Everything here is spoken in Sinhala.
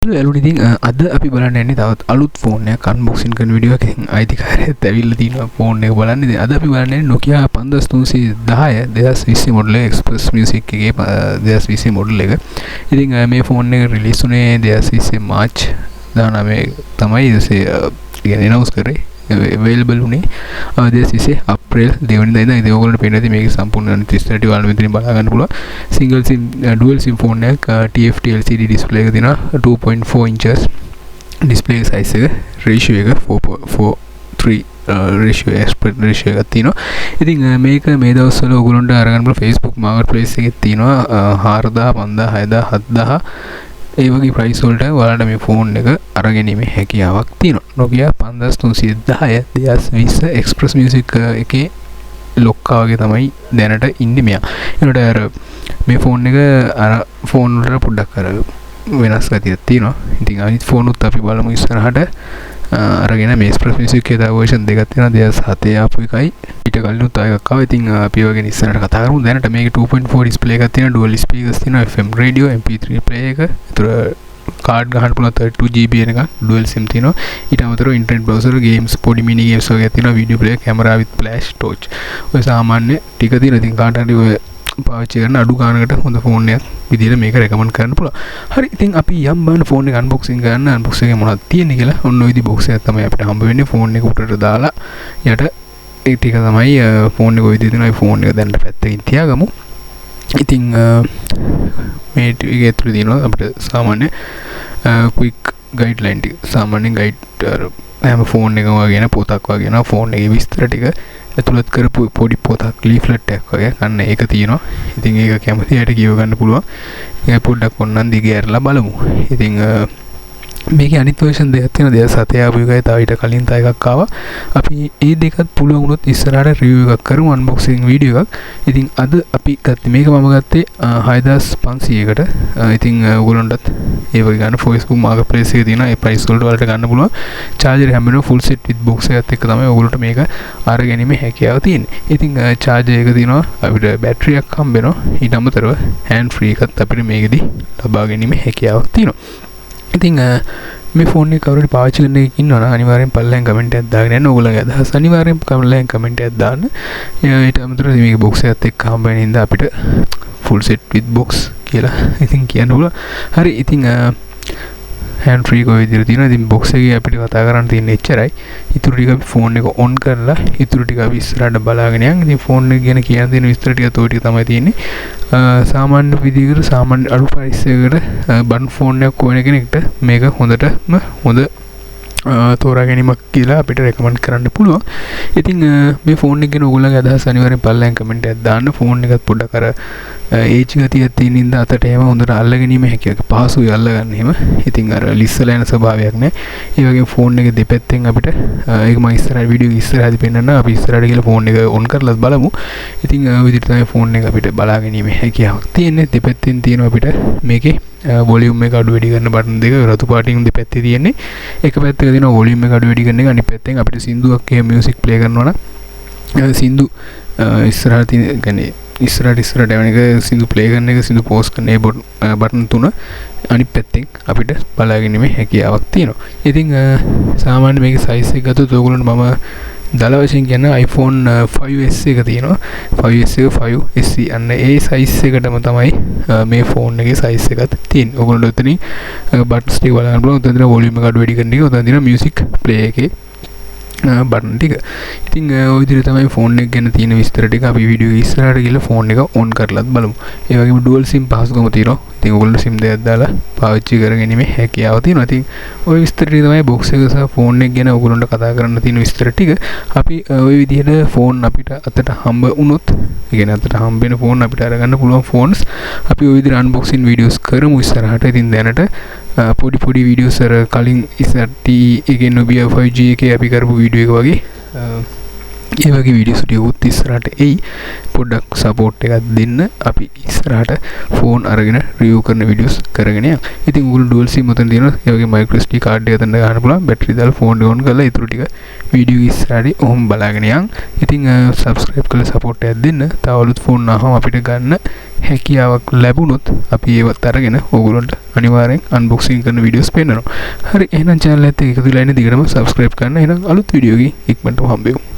ඉතින් අද අපි බලන්න යන්නේ තවත් අලුත් ෆෝන් එකක් අන්බොක්සින් කරන වීඩියෝ එකකින් අයිතිකාරයත් ඇවිල්ලා තිනවා ෆෝන් එක බලන්න. ඉතින් අද අපි බලන්නේ Nokia 5310 2020 මොඩල් එක XpressMusic එකේ 2020 මොඩල් එක. ඉතින් මේ ෆෝන් එක රිලීස් වුණේ 2020 මාර්ච් 19 තමයි ඉතින් අනවුන්ස් කරේ. available උනේ 2020 අප්‍රේල් 2 වෙනිදා ඉඳන්. ඉතින් ඔයගොල්ලන්ට පේනවා ඉතින් මේකේ සම්පූර්ණ 30 වල මෙතනින් බලා ගන්න පුළුවන්. Single sim dual sim phone එකක් TFT LCD ඩිස්ප්ලේ එක තියෙනවා 2.4 inches ඩිස්ප්ලේ සයිස් එක රේෂියෝ එක 4:3 රේෂියෝ එක්ස්පර්ට් රේෂියෝ එකක් තියෙනවා. ඉතින් මේක මේ දවස්වල ඔයගොල්ලන්ට අරගන්න පුළුවන් Facebook marketplace එකේ තියෙනවා 4000 5000 6000 7000 ඒ වගේ ප්‍රයිස් වලට ඔයාලට මේ ෆෝන් එක අරගෙනීමේ හැකියාවක් තියෙනවා. Nokia 5310 2020 XpressMusic එකේ ලොක්කා වගේ තමයි දැනට ඉන්නේ මෙයා. ඒනට අර මේ ෆෝන් එක අර ෆෝන් වල පොඩ්ඩක් අර වෙනස් ගතියක් තියෙනවා. ඉතින් අනිත් ෆෝන් උත් අපි බලමු ඉස්සරහට අරගෙන මේ XpressMusic එකේ තව version දෙකක් තියෙනවා. 2007 ආපු එකයි ඊට කලින් උත් එකක් ආවා. ඉතින් අපි ඔයගෙන ඉස්සරහට කතා කරමු. දැනට මේකේ 2.4 ඩිස්ප්ලේ එකක් තියෙනවා. dual speakers තියෙනවා. FM radio MP3 player එක. ඒතර කාඩ් ගහන්න පුළුවන් 32GB එකක්. dual sim තියෙනවා. ඊට අමතරව internet browser games පොඩි mini games වගේ තියෙනවා. video player camera with flash torch. ඔය සාමාන්‍ය ටික තියෙනවා. ඉතින් කාට හරි ඔය පාවිච්චි කරන අඩු ගානකට හොඳ ෆෝන් එකක් විදිහට මේක රෙකමන්ඩ් කරන්න පුළුවන්. හරි ඉතින් අපි යම් බලන්න ෆෝන් එක අන්බොක්සින් කරන්න. අන්බොක්ස් එකේ මොනවද තියෙන්නේ කියලා. ඔන්න ඔය විදි බොක්ස් එකක් තමයි අපිට හම්බ වෙන්නේ. ෆෝන් එක උඩට දාලා යට ඒ ටික තමයි ෆෝන් එක ඔය විදිහට තියෙනවා. ෆෝන් එක දැන් පැත්තකින් තියාගමු. ඉතින් මේ ටික ඇතුලේ තියෙනවා අපිට සාමාන්‍ය quick guideline ටික. සාමාන්‍ය guide හැම ෆෝන් එකම වගේ න පොතක් වගේ න ෆෝන් එකේ විස්තර ටික ඇතුළත් කරපු පොඩි පොතක් ලීෆ්ලට් එකක් වගේ අන්න ඒක තියෙනවා. ඉතින් ඒක කැමති අයට කියව ගන්න පුළුවන්. ඒක පොඩ්ඩක් ඔන්නම් දිගේ ඇරලා බලමු. ඉතින් මේකේ අනිත් version දෙකක් තියෙනවා. 2007 ආපු එකයි තව ඊට කලින් තව එකක් ආවා. අපි මේ දෙකත් පුළුවන් වුණොත් ඉස්සරහට review එකක් කරමු unboxing video එකක්. ඉතින් අද අපි ගත්තේ මේක මම ගත්තේ 6500කට. ඉතින් ඔයගොල්ලන්ටත් ඒ වගේ ගන්න Facebook marketplace එකේ තියෙන ඒ price වලට වලට ගන්න පුළුවන්. charger හැම වෙලාවෙම full set with box එකත් එක්ක තමයි ඔයගොල්ලන්ට මේක අරගෙනීමේ හැකියාව තියෙන්නේ. ඉතින් charger එක තියෙනවා අපිට battery එකක් හම්බ වෙනවා. ඊට අමතරව hand free එකත් අපිට මේකෙදි ලබා ගැනීමේ හැකියාවක් තියෙනවා. ඉතින් මේ ෆෝන් එක කවුරුහරි පාවිච්චි කරන එකක් ඉන්නවා නම් අනිවාර්යෙන් පල්ලෙන් කමෙන්ට් එකක් දාගෙන යන්න. ඕගොල්ලන්ගේ අදහස් අනිවාර්යෙන් පල්ලෙන් කමෙන්ට් එකක් දාන්න. ඊට අමතරව මේක බොක්ස් එකත් එක්ක හම්බ වෙන හින්දා අපිට full set with box කියලා ඉතින් කියන්න පුළුවන්. හරි ඉතින් hand free කොයි විදිහට තියෙනවා. ඉතින් box එකේ අපිට කතා කරන්න තියෙන්නේ එච්චරයි. ඊටු ටික අපි ෆෝන් එක on කරලා ඊටු ටික අපි ඉස්සරහට බලාගෙන යන්. ඉතින් ෆෝන් එක ගැන කියන්න තියෙන විස්තර ටික ඔය ටික තමයි තියෙන්නේ. සාමාන්‍ය විදිහකට සාමාන්‍ය අඩු ප්‍රයිස් එකකට බන් ෆෝන් එකක් ඕන කෙනෙක්ට මේක හොඳටම හොඳ තෝරා ගැනීමක් කියලා අපිට රෙකමන්ඩ් කරන්න පුළුවන්. ඉතින් මේ ෆෝන් එක ගැන ඔයගොල්ලන්ගේ අදහස් අනිවාර්යෙන් පල්ලෙන් කමෙන්ට් එකක් දාන්න. ෆෝන් එකත් පොඩ්ඩක් අර ඒජ් ගතියක් තියෙන ඉඳ අතට එහෙම හොඳට අල්ලගැනීම හැකියාවක් පහසුයි අල්ලගන්න එහෙම. ඉතින් අර ලිස්සලා යන ස්වභාවයක් නැහැ. ඒ වගේම ෆෝන් එක දෙපැත්තෙන් අපිට ඒක මම ඉස්සරහ වීඩියෝ ඉස්සරහදී පෙන්නන්න. අපි ඉස්සරහට ගිහලා ෆෝන් එක ඔන් කරලා බලමු. ඉතින් ඔය විදිහට තමයි ෆෝන් එක අපිට බලාගැනීමේ හැකියාවක් තියෙන්නේ. දෙපැත්තෙන් තියෙනවා අපිට මේකේ volume එක අඩු වැඩි කරන බටන් දෙක රතු පාටින් දෙපැත්තේ තියෙන්නේ. එක පැත්තක තියෙනවා volume එක අඩු වැඩි කරන එක. අනිත් පැත්තෙන් අපිට සින්දුවක් එහෙම music play කරනවා නම් සින්දු ඉස්සරහට තියෙන කියන්නේ ඉස්සරහට යන එක සින්දු play කරන එක සින්දු pause කරන ඒ බටන් තුන අනිත් පැත්තෙන් අපිට බලාගැනීමේ හැකියාවක් තියෙනවා. ඉතින් සාමාන්‍ය මේකේ size එක ගත්තොත් ඔයගොල්ලන්ට මම දල වශයෙන් කියන iPhone 5s එක තියෙනවා. 5s එක 5SE අන්න ඒ size එකටම තමයි මේ ෆෝන් එකේ size එකත් තියෙන්නේ. ඔයගොල්ලෝ උතනින් buttons ටික බලන්න පුළුවන්. උතන තියෙන volume එක අඩු වැඩි කරන එක. උතන තියෙන music play එකේ බටන් ටික. ඉතින් ওই විදිහට තමයි ෆෝන් එක ගැන තියෙන විස්තර ටික අපි වීඩියෝ ඉස්සරහට ගිහලා ෆෝන් එක ඔන් කරලාත් බලමු. ඒ වගේම ඩුවල් සිම් පහසුකම තියෙනවා. ඉතින් ඔයගොල්ලෝ සිම් දෙකක් දාලා පාවිච්චි කරගැනීමේ හැකියාව තියෙනවා. ඉතින් ওই විස්තර ටික තමයි බොක්ස් එක සහ ෆෝන් එක ගැන ඔයගොල්ලන්ට කතා කරන්න තියෙන විස්තර ටික. අපි ওই විදිහට ෆෝන් අපිට අතට හම්බ වුණොත්, ඒ කියන්නේ අතට හම්බ වෙන ෆෝන් අපිට අරගන්න පුළුවන් ෆෝන්ස් අපි ওই විදිහට අන්බොක්සින් වීඩියෝස් කරමු ඉස්සරහට. ඉතින් දැනට පොඩි වීඩියෝස් අර කලින් ඉස්සරට එකේ Nokia 5G එකේ අපි කරපු වීඩියෝ එක වගේ ඒ වගේ වීඩියෝස් ටිකකුත් ඉස්සරහට එයි. පොඩ්ඩක් සපෝට් එකක් දෙන්න. අපි ඉස්සරහට ෆෝන් අරගෙන රිවිව් කරන වීඩියෝස් කරගෙන යන්න. ඉතින් Google Dual SIM උතන තියෙනවා. ඒ වගේ micro SD card එක ගන්න ගන්න පුළුවන්. බැටරි දාලා ෆෝන් එක on කරලා ඊටු ටික වීඩියෝ ඉස්සරහට ඔහොම බලාගෙන යන්න. ඉතින් subscribe කරලා සපෝට් එකක් දෙන්න. තව අලුත් ෆෝන් ආවම අපිට ගන්න හැකියාවක් ලැබුණොත් අපි ඒවත් අරගෙන ඕගොල්ලන්ට අනිවාර්යෙන් unboxing කරන වීඩියෝස් පෙන්නනවා. හරි එහෙනම් channel එකත් එක්ක එකතු වෙලා ඉන්න දිගටම subscribe කරන්න. එහෙනම් අලුත් වීඩියෝ එකකින් ඉක්මනටම හම්බෙමු.